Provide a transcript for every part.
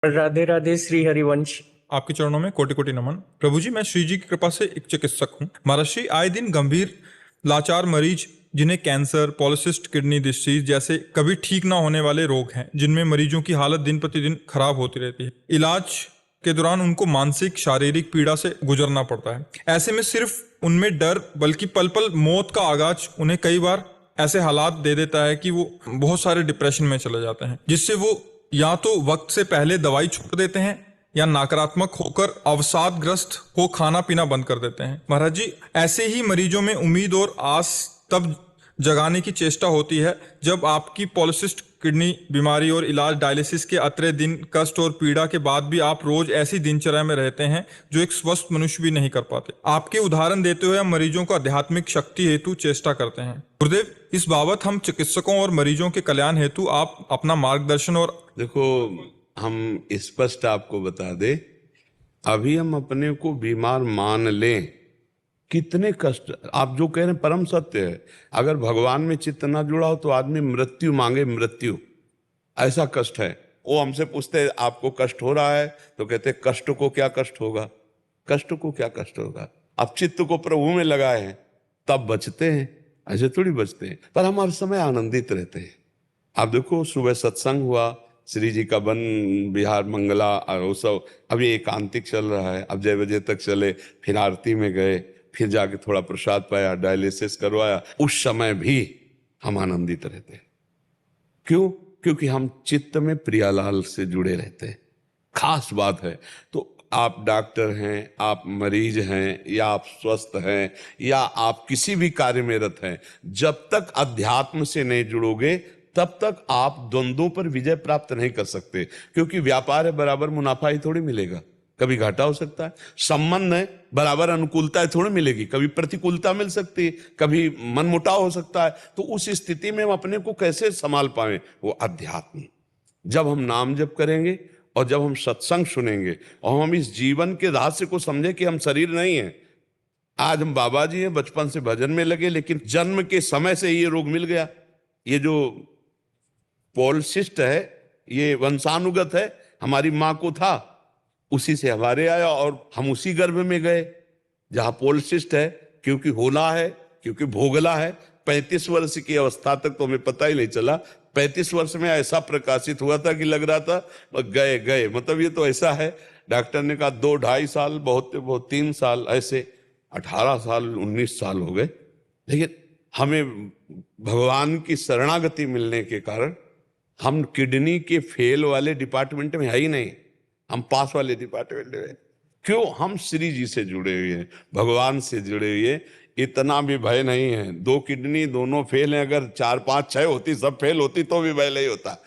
राधे राधे श्री हरिवंश। आपके चरणों में कोटि कोटि नमन। प्रभु जी, मैं श्री जी की कृपा से एक चिकित्सक हूँ। महर्षि, आए दिन गंभीर लाचार मरीज जिन्हें कैंसर, पॉलिसिस्ट किडनी डिसीज जैसे कभी ठीक ना होने वाले रोग हैं, जिनमें मरीजों की हालत दिन प्रतिदिन खराब होती रहती है। इलाज के दौरान उनको मानसिक शारीरिक पीड़ा से गुजरना पड़ता है। ऐसे में सिर्फ उनमें डर बल्कि पल पल मौत का आगाज उन्हें कई बार ऐसे हालात दे देता है कि वो बहुत सारे डिप्रेशन में चले जाते हैं, जिससे वो या तो वक्त से पहले दवाई छोड़ देते हैं या नकारात्मक होकर अवसादग्रस्त हो खाना पीना बंद कर देते हैं। महाराज जी, ऐसे ही मरीजों में उम्मीद और आस तब जगाने की चेष्टा होती है जब आपकी पॉलिसिस्ट किडनी बीमारी और इलाज डायलिसिस के अतरे दिन कष्ट और पीड़ा के बाद भी आप रोज ऐसी दिनचर्या में रहते हैं जो एक स्वस्थ मनुष्य भी नहीं कर पाते। आपके उदाहरण देते हुए हम मरीजों को आध्यात्मिक शक्ति हेतु चेष्टा करते हैं। गुरुदेव, इस बाबत हम चिकित्सकों और मरीजों के कल्याण हेतु आप अपना मार्गदर्शन और देखो, हम स्पष्ट आपको बता दे, अभी हम अपने को बीमार मान लें, कितने कष्ट आप जो कह रहे हैं परम सत्य है। अगर भगवान में चित्त ना जुड़ा हो तो आदमी मृत्यु मांगे, मृत्यु, ऐसा कष्ट है। वो हमसे पूछते हैं आपको कष्ट हो रहा है, तो कहते हैं कष्ट को क्या कष्ट होगा, कष्ट को क्या कष्ट होगा। आप चित्त को प्रभु में लगाए हैं तब बचते हैं, ऐसे थोड़ी बचते हैं। पर हम हर समय आनंदित रहते हैं। आप देखो, सुबह सत्संग हुआ, श्री जी का वन बिहार मंगला और वो सब अभी एकांतिक चल रहा है। अब 6 बजे तक चले, फिर आरती में गए, फिर जाके थोड़ा प्रसाद पाया, डायलिसिस करवाया। उस समय भी हम आनंदित रहते हैं। क्यों? क्योंकि हम चित्त में प्रियालाल से जुड़े रहते हैं। खास बात है। तो आप डॉक्टर हैं, आप मरीज हैं, या आप स्वस्थ हैं, या आप किसी भी कार्य में रत हैं, जब तक अध्यात्म से नहीं जुड़ोगे तब तक आप द्वंद्वों पर विजय प्राप्त नहीं कर सकते। क्योंकि व्यापार है बराबर मुनाफा ही थोड़ी मिलेगा, कभी घाटा हो सकता है। संबंध है बराबर अनुकूलता है थोड़ी मिलेगी, कभी प्रतिकूलता मिल सकती है, कभी मनमुटाव हो सकता है। तो उस स्थिति में हम अपने को कैसे संभाल पाए? वो अध्यात्म। जब हम नाम जप करेंगे और जब हम सत्संग सुनेंगे और हम इस जीवन के रहस्य को समझे कि हम शरीर नहीं है। आज हम बाबा जी हैं, बचपन से भजन में लगे, लेकिन जन्म के समय से ये रोग मिल गया। ये जो पॉलिसिस्ट है ये वंशानुगत है, हमारी माँ को था, उसी से हमारे आया और हम उसी गर्भ में गए जहां पॉलिसिस्ट है। क्योंकि होना है, क्योंकि भोगला है। 35 वर्ष की अवस्था तक तो हमें पता ही नहीं चला। 35 वर्ष में ऐसा प्रकाशित हुआ था कि लग रहा था गए गए, मतलब ये तो ऐसा है। डॉक्टर ने कहा 2-2.5 साल, बहुत 3 साल, ऐसे 18 साल 19 साल हो गए। लेकिन हमें भगवान की शरणागति मिलने के कारण हम किडनी के फेल वाले डिपार्टमेंट में है ही नहीं, हम पास वाले डिपार्टमेंट में। क्यों? हम श्री जी से जुड़े हुए हैं, भगवान से जुड़े हुए। इतना भी भय नहीं है। 2 किडनी दोनों फेल हैं, अगर 4 5 6 होती, सब फेल होती तो भी भय नहीं होता।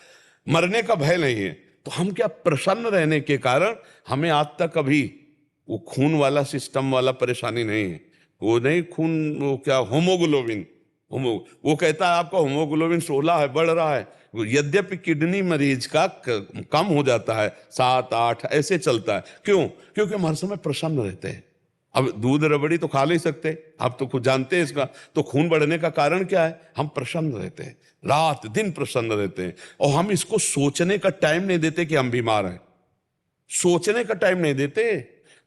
मरने का भय नहीं है। तो हम क्या, प्रसन्न रहने के कारण हमें आज तक अभी वो खून वाला सिस्टम वाला परेशानी नहीं है। वो नहीं खून, वो क्या होमोग्लोबिन, वो कहता है आपका होमोग्लोबिन 16 है, बढ़ रहा है। यद्यपि किडनी मरीज का कम हो जाता है, 7 8 ऐसे चलता है। क्यों? क्योंकि हम हर समय प्रसन्न रहते हैं। अब दूध रबड़ी तो खा नहीं सकते, आप तो खुद जानते हैं इसका। तो खून बढ़ने का कारण क्या है? हम प्रसन्न रहते हैं, रात दिन प्रसन्न रहते हैं। और हम इसको सोचने का टाइम नहीं देते कि हम बीमार हैं, सोचने का टाइम नहीं देते।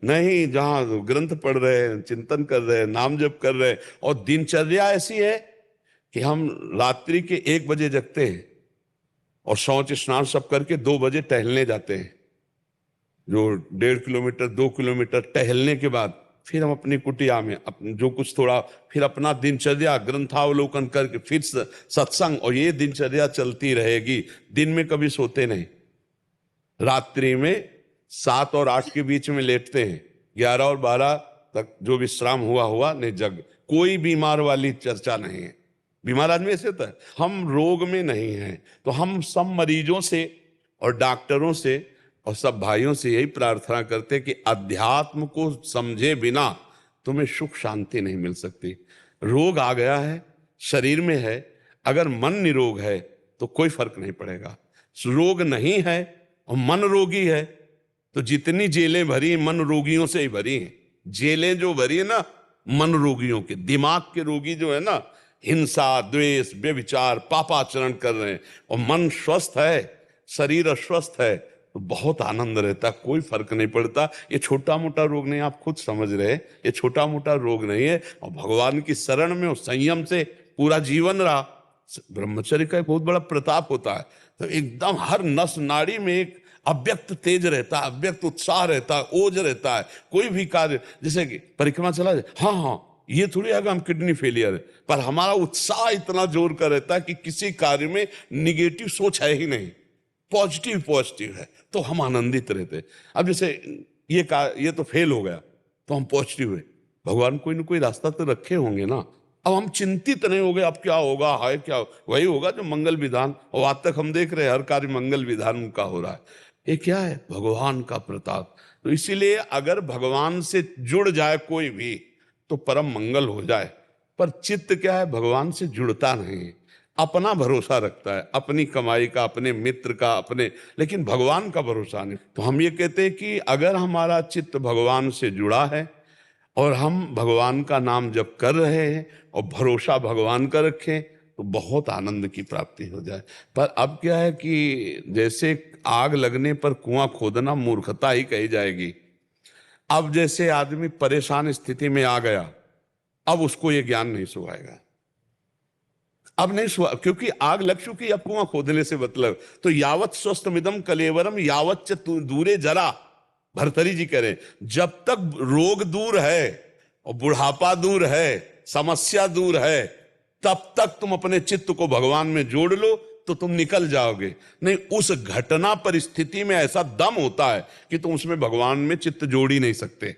नहीं, जहां ग्रंथ पढ़ रहे हैं, चिंतन कर रहे हैं, नाम जप कर रहे हैं, और दिनचर्या ऐसी है कि हम रात्रि के 1 बजे जगते हैं और शौच स्नान सब करके 2 बजे टहलने जाते हैं। जो 1.5 किलोमीटर 2 किलोमीटर टहलने के बाद फिर हम अपनी कुटिया में जो कुछ थोड़ा, फिर अपना दिनचर्या ग्रंथावलोकन करके फिर सत्संग, और ये दिनचर्या चलती रहेगी। दिन में कभी सोते नहीं, रात्रि में 7 और 8 के बीच में लेटते हैं, 11 और 12 तक जो विश्राम हुआ नहीं, जग। कोई बीमार वाली चर्चा नहीं है। बीमार आदमी ऐसे होता है। हम रोग में नहीं हैं। तो हम सब मरीजों से और डॉक्टरों से और सब भाइयों से यही प्रार्थना करते कि अध्यात्म को समझे बिना तुम्हें सुख शांति नहीं मिल सकती। रोग आ गया है, शरीर में है, अगर मन निरोग है तो कोई फर्क नहीं पड़ेगा। रोग नहीं है और मन रोगी है तो जितनी जेलें भरी मन रोगियों से ही भरी हैं। जेलें जो भरी है ना मन रोगियों के, दिमाग के रोगी जो है ना, हिंसा, द्वेष, व्यभिचार, पापाचरण कर रहे हैं, और मन स्वस्थ है, शरीर अस्वस्थ है, तो बहुत आनंद रहता है, कोई फर्क नहीं पड़ता। ये छोटा मोटा रोग नहीं, आप खुद समझ रहे हैं, ये छोटा मोटा रोग नहीं है। और भगवान की शरण में और संयम से पूरा जीवन रहा। ब्रह्मचर्य का एक बहुत बड़ा प्रताप होता है। तो एकदम हर नस नाड़ी में एक अव्यक्त तेज रहता है, अव्यक्त उत्साह रहता है, ओज रहता है। कोई भी कार्य, जैसे कि परिक्रमा चला जाए, हाँ हाँ ये थोड़ी आगे हम किडनी फेलियर है, पर हमारा उत्साह इतना जोर का रहता है कि किसी कार्य में निगेटिव सोच है ही नहीं, पॉजिटिव पॉजिटिव है, तो हम आनंदित रहते। अब जैसे ये तो फेल हो गया तो हम पॉजिटिव हुए, भगवान कोई ना कोई रास्ता तो रखे होंगे ना। अब हम चिंतित नहीं हो गए अब क्या होगा, हाय क्या, वही होगा जो मंगल विधान, और आज तक हम देख रहे हैं हर कार्य मंगल विधान उनका हो रहा है। ये क्या है? भगवान का प्रताप। तो इसीलिए अगर भगवान से जुड़ जाए कोई भी तो परम मंगल हो जाए। पर चित्त क्या है? भगवान से जुड़ता नहीं, अपना भरोसा रखता है, अपनी कमाई का, अपने मित्र का, अपने, लेकिन भगवान का भरोसा नहीं। तो हम ये कहते हैं कि अगर हमारा चित्त भगवान से जुड़ा है और हम भगवान का नाम जप कर रहे हैं और भरोसा भगवान का रखें तो बहुत आनंद की प्राप्ति हो जाए। पर अब क्या है कि जैसे आग लगने पर कुआं खोदना मूर्खता ही कही जाएगी। अब जैसे आदमी परेशान स्थिति में आ गया, अब उसको ये ज्ञान नहीं सुहाएगा, अब नहीं सुहा, क्योंकि आग लग चुकी, अब कुआं खोदने से मतलब। तो यावत स्वस्थमिदम कलेवरम यावत च दूरे जरा, भर्तरी जी कह रहे, जब तक रोग दूर है और बुढ़ापा दूर है, समस्या दूर है, तब तक तुम अपने चित्त को भगवान में जोड़ लो तो तुम निकल जाओगे। नहीं, उस घटना परिस्थिति में ऐसा दम होता है कि तुम उसमें भगवान में चित्त जोड़ ही नहीं सकते,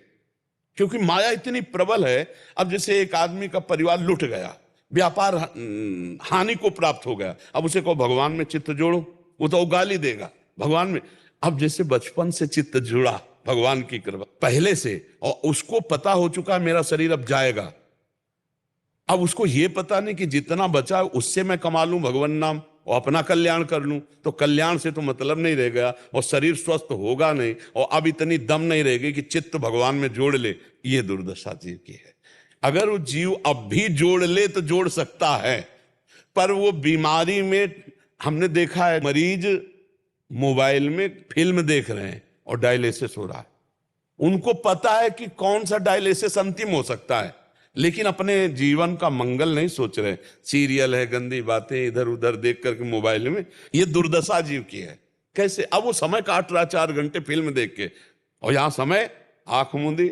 क्योंकि माया इतनी प्रबल है। अब जैसे एक आदमी का परिवार लुट गया, व्यापार हानि को प्राप्त हो गया, अब उसे कहो भगवान में चित्त जोड़ो, वो तो गाली देगा भगवान में। अब जैसे बचपन से चित्त जुड़ा भगवान की कृपा पहले से, और उसको पता हो चुका मेरा शरीर अब जाएगा, अब उसको ये पता नहीं कि जितना बचा उससे मैं कमा लूं भगवान नाम और अपना कल्याण कर लूं, तो कल्याण से तो मतलब नहीं रह गया और शरीर स्वस्थ होगा नहीं, और अब इतनी दम नहीं रहेगी कि चित्त भगवान में जोड़ ले। ये दुर्दशा जीव की है। अगर वो जीव अब भी जोड़ ले तो जोड़ सकता है, पर वो बीमारी में हमने देखा है मरीज मोबाइल में फिल्म देख रहे हैं और डायलिसिस हो रहा है, उनको पता है कि कौन सा डायलिसिस अंतिम हो सकता है, लेकिन अपने जीवन का मंगल नहीं सोच रहे। सीरियल है, गंदी बातें इधर उधर देख करके मोबाइल में, ये दुर्दशा जीव की है। कैसे? अब वो समय काट रहा 4 घंटे फिल्म देख के, और यहां समय आंख मूंदी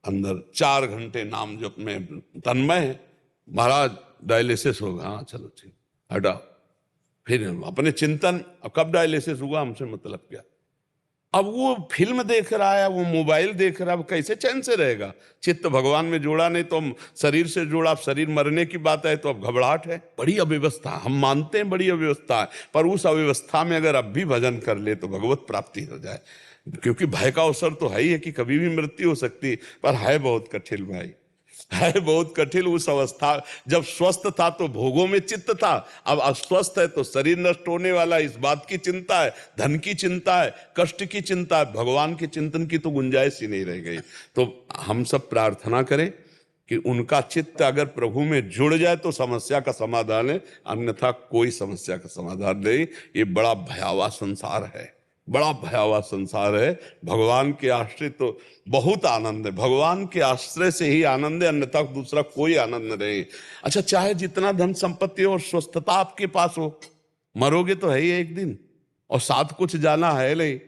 अंदर 4 घंटे नाम जप में तन्मय है। महाराज डायलिसिस होगा, हाँ चलो ठीक, हटा, फिर अपने चिंतन, कब डायलिसिस हुआ हमसे मतलब क्या। अब वो फिल्म देख रहा है, वो मोबाइल देख रहा है, वो कैसे चैन से रहेगा? चित्त भगवान में जोड़ा नहीं तो हम शरीर से जोड़ा, अब शरीर मरने की बात है तो अब घबराहट है। बड़ी अव्यवस्था, हम मानते हैं बड़ी अव्यवस्था है, पर उस अव्यवस्था में अगर अब भी भजन कर ले तो भगवत प्राप्ति हो जाए। क्योंकि भय का अवसर तो है ही है कि कभी भी मृत्यु हो सकती, पर है बहुत कठिन भाई, है बहुत कठिन। उस अवस्था जब स्वस्थ था तो भोगों में चित्त था, अब अस्वस्थ है तो शरीर नष्ट होने वाला है, इस बात की चिंता है, धन की चिंता है, कष्ट की चिंता है, भगवान के चिंतन की तो गुंजाइश ही नहीं रह गई। तो हम सब प्रार्थना करें कि उनका चित्त अगर प्रभु में जुड़ जाए तो समस्या का समाधान है, अन्यथा कोई समस्या का समाधान नहीं। ये बड़ा भयावह संसार है, बड़ा भयावह संसार है। भगवान के आश्रय तो बहुत आनंद है, भगवान के आश्रय से ही आनंद है, अन्यथा दूसरा कोई आनंद नहीं। अच्छा, चाहे जितना धन संपत्ति और स्वस्थता आपके पास हो, मरोगे तो है ही एक दिन, और साथ कुछ जाना है नहीं।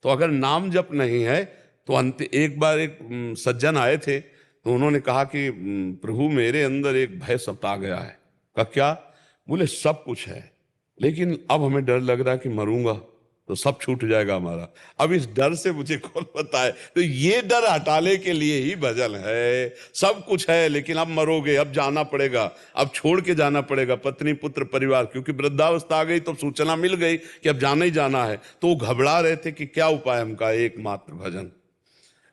तो अगर नाम जप नहीं है तो एक बार एक सज्जन आए थे, तो उन्होंने कहा कि प्रभु मेरे अंदर एक भय सता गया है। कहा क्या? बोले सब कुछ है, लेकिन अब हमें डर लग रहा है कि मरूंगा तो सब छूट जाएगा हमारा, अब इस डर से मुझे कौन बताए। तो ये डर हटाने के लिए ही भजन है। सब कुछ है लेकिन अब मरोगे, अब जाना पड़ेगा, अब छोड़ के जाना पड़ेगा पत्नी पुत्र परिवार, क्योंकि वृद्धावस्था आ गई तो सूचना मिल गई कि अब जाना ही जाना है। तो वो घबरा रहे थे कि क्या उपाय हमका? एकमात्र भजन।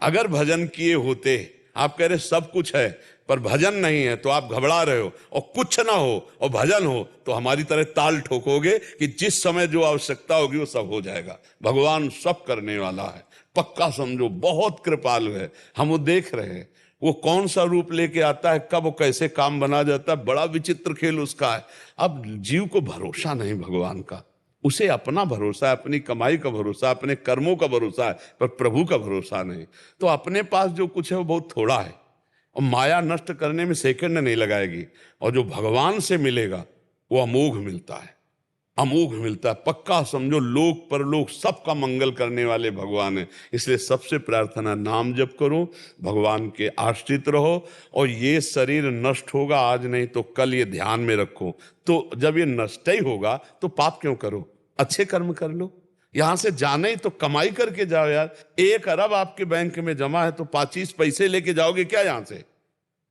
अगर भजन किए होते, आप कह रहे सब कुछ है पर भजन नहीं है, तो आप घबरा रहे हो, और कुछ ना हो और भजन हो तो हमारी तरह ताल ठोकोगे कि जिस समय जो आवश्यकता होगी वो सब हो जाएगा। भगवान सब करने वाला है, पक्का समझो, बहुत कृपालु है। हम वो देख रहे हैं, वो कौन सा रूप लेके आता है, कब वो कैसे काम बना जाता है, बड़ा विचित्र खेल उसका है। अब जीव को भरोसा नहीं भगवान का, उसे अपना भरोसा है, अपनी कमाई का भरोसा, अपने कर्मों का भरोसा है, पर प्रभु का भरोसा नहीं। तो अपने पास जो कुछ है वो बहुत थोड़ा है और माया नष्ट करने में सेकंड नहीं लगाएगी। और जो भगवान से मिलेगा वो अमोघ मिलता है, अमोघ मिलता है। पक्का समझो, लोक परलोक सबका मंगल करने वाले भगवान है। इसलिए सबसे प्रार्थना, नाम जप करो, भगवान के आश्रित रहो। और ये शरीर नष्ट होगा, आज नहीं तो कल, ये ध्यान में रखो। तो जब ये नष्ट ही होगा तो पाप क्यों करो, अच्छे कर्म कर लो। यहां से जाने ही तो कमाई करके जाओ यार। 1 अरब आपके बैंक में जमा है तो 25 पैसे लेके जाओगे क्या यहां से?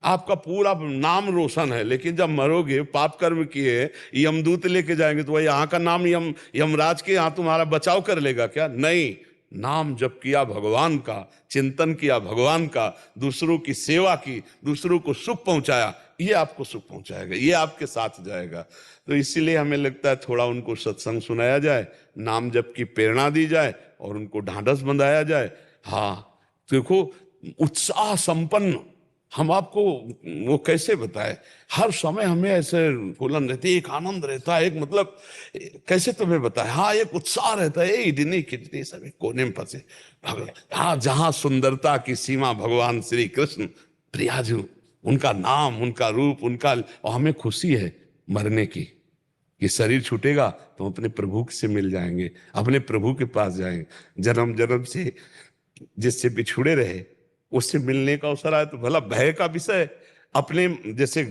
आपका पूरा नाम रोशन है, लेकिन जब मरोगे, पाप कर्म किए, यमदूत लेके जाएंगे तो वही यहाँ का नाम यमराज के यहाँ तुम्हारा बचाव कर लेगा क्या? नहीं। नाम जप किया भगवान का, चिंतन किया भगवान का, दूसरों की सेवा की, दूसरों को सुख पहुंचाया, ये आपको सुख पहुंचाएगा, ये आपके साथ जाएगा। तो इसीलिए हमें लगता है थोड़ा उनको सत्संग सुनाया जाए, नाम जप की प्रेरणा दी जाए और उनको ढांढस बंधाया जाए। हाँ देखो, उत्साह संपन्न हम आपको वो कैसे बताए, हर समय हमें ऐसे फूलन रहती है, एक आनंद रहता है, एक मतलब कैसे तुम्हें बताए, हाँ एक उत्साह रहता है। इतनी कितनी सभी कोने में फंसे भगवान, हाँ जहां सुंदरता की सीमा भगवान श्री कृष्ण प्रियाजू, उनका नाम, उनका रूप, उनका, और हमें खुशी है मरने की कि शरीर छूटेगा तो हम अपने प्रभु से मिल जाएंगे, अपने प्रभु के पास जाएंगे। जन्म जन्म से जिससे बिछुड़े रहे उससे मिलने का अवसर आया तो भला भय का विषय। अपने जैसे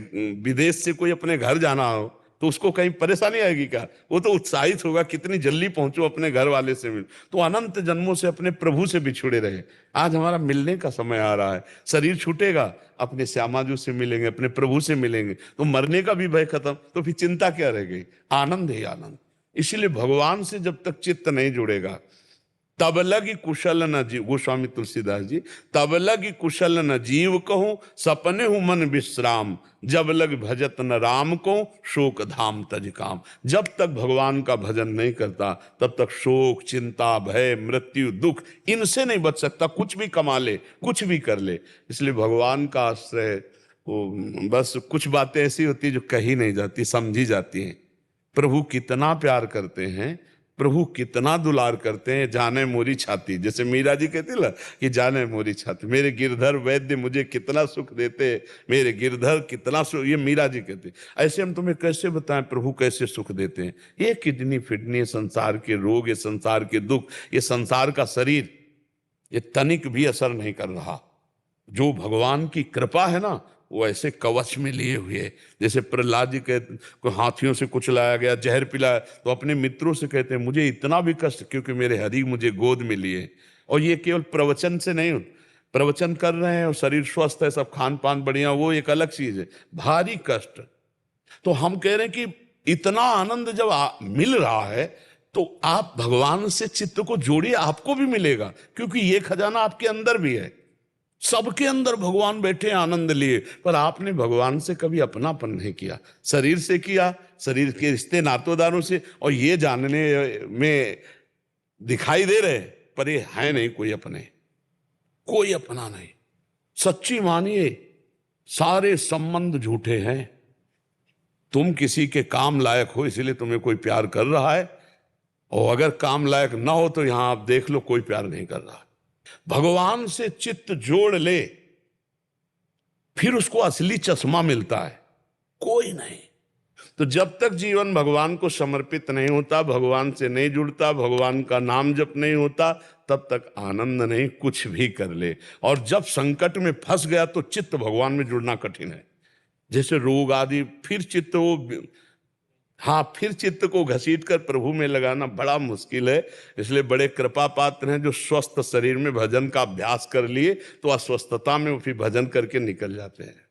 विदेश से कोई अपने घर जाना हो तो उसको कहीं परेशानी आएगी क्या? वो तो उत्साहित होगा, कितनी जल्दी पहुंचो अपने घर वाले से मिल। तो अनंत जन्मों से अपने प्रभु से बिछुड़े रहे, आज हमारा मिलने का समय आ रहा है। शरीर छूटेगा, अपने श्यामाजू से मिलेंगे, अपने प्रभु से मिलेंगे, तो मरने का भी भय खत्म। तो फिर चिंता क्या रह गई? आनंद ही आनंद। इसलिए भगवान से जब तक चित्त नहीं जुड़ेगा तब लगी कुशल न जीव, गोस्वामी तुलसीदास जी, तब लगी कुशल न जीव कहूं, सपने हूं मन विश्राम, जब लग भजत न राम को, शोक धाम तज काम। जब तक भगवान का भजन नहीं करता तब तक शोक, चिंता, भय, मृत्यु, दुख, इनसे नहीं बच सकता। कुछ भी कमा ले, कुछ भी कर ले। इसलिए भगवान का आश्रय, वो बस कुछ बातें ऐसी होती जो कही नहीं जाती, समझी जाती हैं। प्रभु कितना प्यार करते हैं, प्रभु कितना दुलार करते हैं, जाने मोरी छाती, जैसे मीरा जी कहती ना कि जाने मोरी छाती, मेरे गिरधर वैद्य मुझे कितना सुख देते, मेरे गिरधर कितना सुख, ये मीरा जी कहते। ऐसे हम तुम्हें कैसे बताएं प्रभु कैसे सुख देते हैं? ये किडनी फिडनी, संसार के रोग, ये संसार के दुख, ये संसार का शरीर, ये तनिक भी असर नहीं कर रहा। जो भगवान की कृपा है ना, वो ऐसे कवच में लिए हुए, जैसे प्रहलाद जी कहते को हाथियों से कुछ लाया गया, जहर पिलाया, तो अपने मित्रों से कहते हैं मुझे इतना भी कष्ट क्योंकि मेरे हरि मुझे गोद में लिए। और ये केवल प्रवचन से नहीं, प्रवचन कर रहे हैं और शरीर स्वस्थ है, सब खान पान बढ़िया, वो एक अलग चीज है, भारी कष्ट। तो हम कह रहे हैं कि इतना आनंद जब मिल रहा है तो आप भगवान से चित्त को जोड़िए, आपको भी मिलेगा, क्योंकि ये खजाना आपके अंदर भी है। सबके अंदर भगवान बैठे आनंद लिए, पर आपने भगवान से कभी अपनापन नहीं किया, शरीर से किया, शरीर के रिश्ते नातोदारों से, और ये जानने में दिखाई दे रहे पर ये है नहीं कोई अपने, कोई अपना नहीं। सच्ची मानिए सारे संबंध झूठे हैं। तुम किसी के काम लायक हो इसलिए तुम्हें कोई प्यार कर रहा है, और अगर काम लायक ना हो तो यहां आप देख लो कोई प्यार नहीं कर रहा। भगवान से चित्त जोड़ ले, फिर उसको असली चश्मा मिलता है, कोई नहीं। तो जब तक जीवन भगवान को समर्पित नहीं होता, भगवान से नहीं जुड़ता, भगवान का नाम जप नहीं होता, तब तक आनंद नहीं, कुछ भी कर ले। और जब संकट में फंस गया तो चित्त भगवान में जुड़ना कठिन है। जैसे रोग आदि, फिर चित्त वो, हाँ फिर चित्त को घसीट कर प्रभु में लगाना बड़ा मुश्किल है। इसलिए बड़े कृपा पात्र हैं जो स्वस्थ शरीर में भजन का अभ्यास कर लिए तो अस्वस्थता में वो फिर भजन करके निकल जाते हैं।